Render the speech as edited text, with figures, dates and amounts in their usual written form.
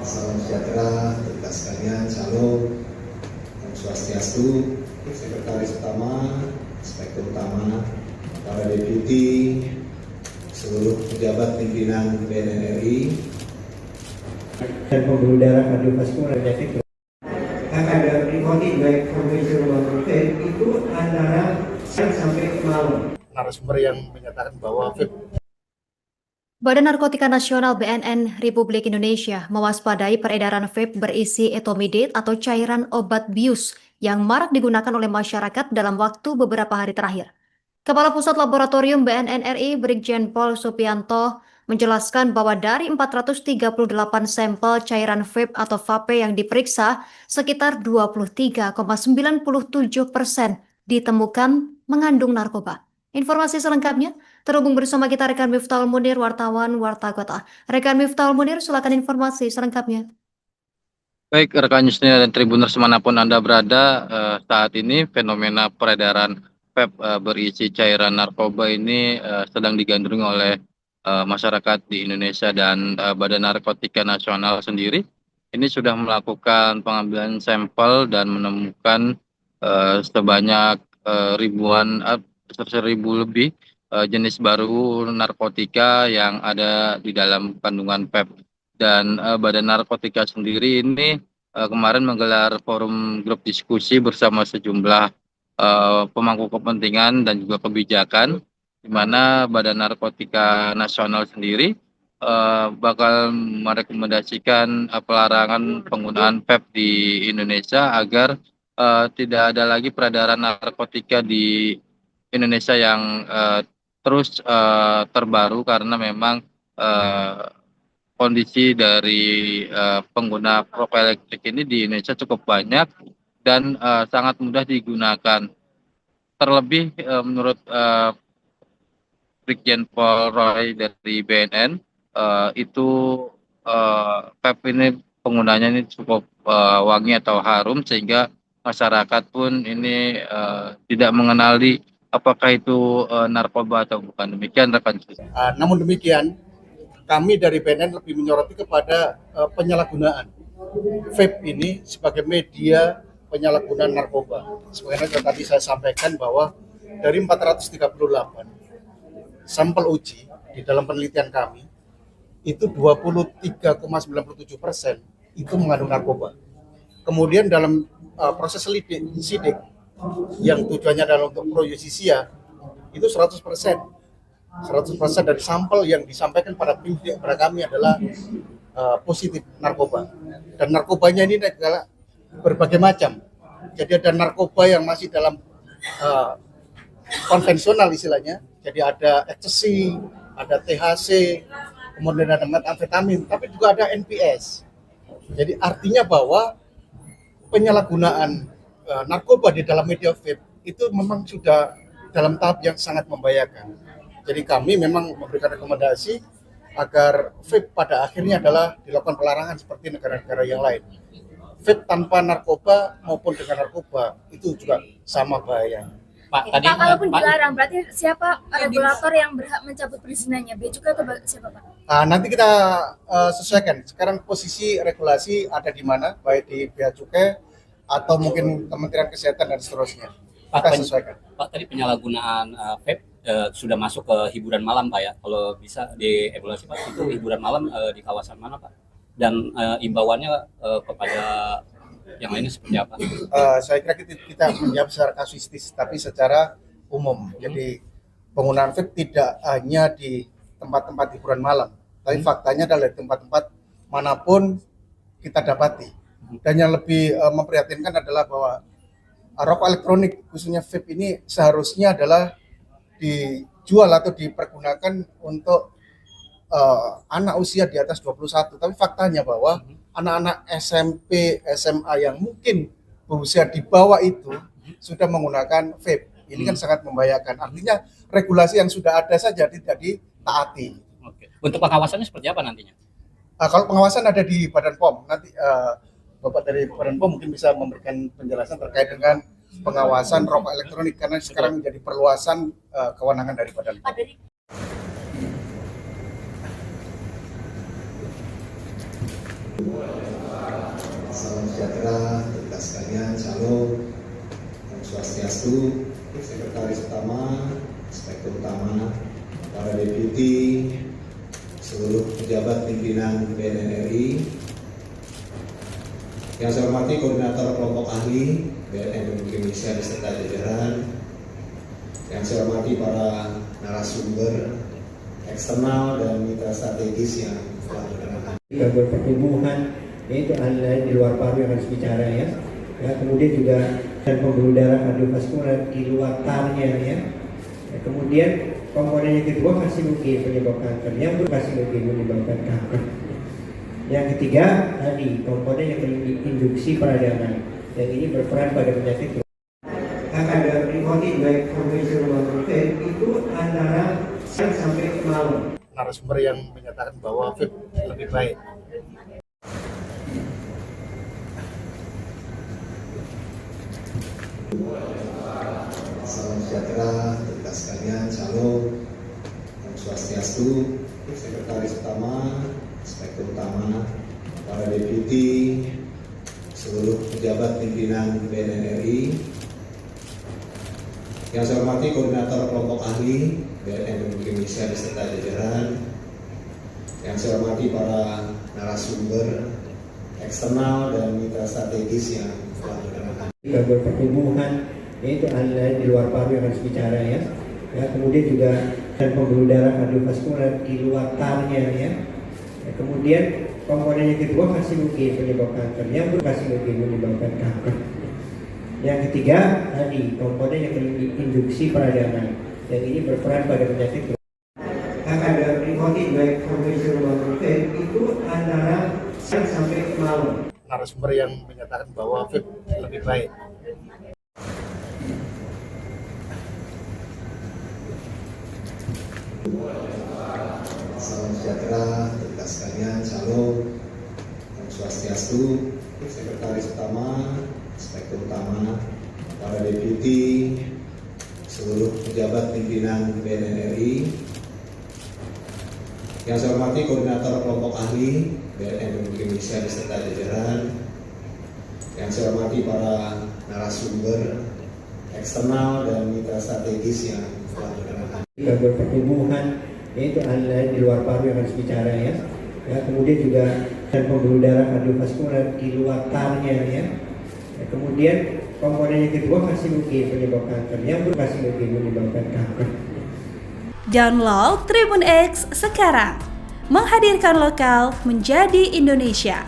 Salam sejahtera, kita sekalian, salam, Om Swastiastu, Sekretaris Utama, Inspektur Utama, para deputi, seluruh pejabat pimpinan BNN RI, dan pembuluh darah kardiovaskular penyakit ada reporting baik konvensional maupun itu antara siang sampai malam. Narasumber yang menyatakan bahwa Badan Narkotika Nasional BNN Republik Indonesia mewaspadai peredaran vape berisi etomidate atau cairan obat bius yang marak digunakan oleh masyarakat dalam waktu beberapa hari terakhir. Kepala Pusat Laboratorium BNN RI Brigjen Pol Supianto menjelaskan bahwa dari 438 sampel cairan vape atau vape yang diperiksa, sekitar 23,97% ditemukan mengandung narkoba. Informasi selengkapnya terhubung bersama kita rekan Miftahul Munir, wartawan Warta Kota. Rekan Miftahul Munir, silakan informasi selengkapnya. Baik, rekan Yusnia dan Tribuners manapun Anda berada, saat ini fenomena peredaran vape berisi cairan narkoba ini sedang digandrungi oleh masyarakat di Indonesia, dan Badan Narkotika Nasional sendiri ini sudah melakukan pengambilan sampel dan menemukan sebanyak ribuan 1.000 lebih jenis baru narkotika yang ada di dalam kandungan vape. Dan Badan Narkotika sendiri ini kemarin menggelar forum grup diskusi bersama sejumlah pemangku kepentingan dan juga kebijakan, di mana Badan Narkotika Nasional sendiri bakal merekomendasikan pelarangan penggunaan vape di Indonesia agar tidak ada lagi peredaran narkotika di Indonesia yang terus terbaru, karena memang kondisi dari pengguna rokok elektrik ini di Indonesia cukup banyak dan sangat mudah digunakan. Terlebih menurut Brigjen Pol Roy dari BNN, itu vape ini penggunanya ini cukup wangi atau harum, sehingga masyarakat pun ini tidak mengenali apakah itu narkoba atau bukan. Demikian rekan. namun demikian, kami dari BNN lebih menyoroti kepada penyalahgunaan vape ini sebagai media penyalahgunaan narkoba. Sebagaimana tadi saya sampaikan bahwa dari 438 sampel uji di dalam penelitian kami, itu 23,97% itu mengandung narkoba. Kemudian dalam proses sidik yang tujuannya adalah untuk pro justisia, itu 100% dari sampel yang disampaikan pada kami adalah positif narkoba. Dan narkobanya ini adalah berbagai macam. Jadi ada narkoba yang masih dalam konvensional istilahnya. Jadi ada ecstasy, ada THC, kemudian ada metamfetamin, tapi juga ada NPS. Jadi artinya bahwa penyalahgunaan narkoba di dalam media vape itu memang sudah dalam tahap yang sangat membahayakan. Jadi kami memang memberikan rekomendasi agar vape pada akhirnya adalah dilakukan pelarangan seperti negara-negara yang lain. Vape tanpa narkoba maupun dengan narkoba itu juga sama bahayanya. Pak, kalaupun dilarang, berarti siapa regulator yang berhak mencabut perizinannya? Bea Cukai atau siapa, Pak? Nanti kita sesuaikan. Sekarang posisi regulasi ada di mana, baik di Bea Cukai atau mungkin Kementerian Kesehatan dan seterusnya. Kita sesuaikan. Pak, tadi penyalahgunaan vape sudah masuk ke hiburan malam, Pak, ya. Kalau bisa dievaluasi, Pak, itu hiburan malam di kawasan mana, Pak? Dan imbauannya kepada yang lainnya seperti apa? Saya kira kita menjawab secara kasuistis, tapi secara umum. Jadi penggunaan vape tidak hanya di tempat-tempat hiburan malam, tapi faktanya adalah di tempat-tempat manapun kita dapati. Dan yang lebih memprihatinkan adalah bahwa rokok elektronik, khususnya vape ini seharusnya adalah dijual atau dipergunakan untuk anak usia di atas 21. Tapi faktanya bahwa anak-anak SMP, SMA yang mungkin berusia di bawah itu sudah menggunakan vape. Ini kan sangat membahayakan. Artinya regulasi yang sudah ada saja tidak ditaati. Oke. Untuk pengawasannya seperti apa nantinya? Kalau pengawasan ada di Badan POM, nanti Bapak dari Badan POM mungkin bisa memberikan penjelasan terkait dengan pengawasan rokok elektronik, karena sekarang menjadi perluasan kewenangan dari Badan POM. Salam sejahtera, kita sekalian, salam, Om Swastiastu, Sekretaris Utama, Inspektur Utama, para deputi, seluruh pejabat pimpinan BNN RI, yang saya hormati koordinator kelompok ahli BNN Republik Indonesia beserta jajaran, yang saya hormati para narasumber eksternal dan mitra strategis yang telah berkenan. Gangguan pertumbuhan, yaitu di luar paru yang harus bicara ya. Kemudian juga dan pembuluh darah kardiovaskular di luar tarnya ya. Kemudian komponen yang kedua karsinogen penyebab kanker, yang karsinogen menyebabkan kanker. Yang ketiga tadi komponen yang induksi peradangan, yang ini berperan pada penyakit. Ada rikotin baik konvensional maupun vape itu antara siang sampai malam. Narasumber yang menyatakan bahwa vape lebih baik. Salam sejahtera, kita sekalian, salam, Om Swastiastu, Sekretaris Utama, Inspektur Utama, para deputi, seluruh pejabat pimpinan BNN RI, yang saya hormati koordinator kelompok ahli BNN Republik Indonesia beserta jajaran, yang saya hormati para narasumber eksternal dan mitra strategis yang telah berkenan. Gangguan pertumbuhan, yaitu di luar paru yang harus bicara ya. Kemudian juga dan pembuluh darah kardiovaskular di luar tarnya ya. Kemudian komponen yang kedua karsinogen penyebab kanker, yang karsinogen menyebabkan kanker. Yang ketiga tadi komponen yang induksi peradangan, yang ini berperan pada penyakit. Ada rikotin baik konvensional maupun vape itu antara siang sampai malam. Narasumber yang menyatakan bahwa vape lebih baik. Salam sejahtera, kita sekalian, salam, Om Swastiastu, Sekretaris Utama, Inspektur Utama, para deputi, seluruh pejabat pimpinan BNN RI, yang saya hormati koordinator kelompok ahli BNN Republik Indonesia beserta jajaran, yang saya hormati para narasumber eksternal dan mitra strategis yang telah berkenan. Gangguan pertumbuhan, yaitu di luar paru yang harus bicara ya. Kemudian juga dan pembuluh darah kardiovaskular di luar tarnya ya. Kemudian komponen yang kedua karsinogen penyebab kanker, yang karsinogen menyebabkan kanker. Download Tribun X sekarang, menghadirkan lokal menjadi Indonesia.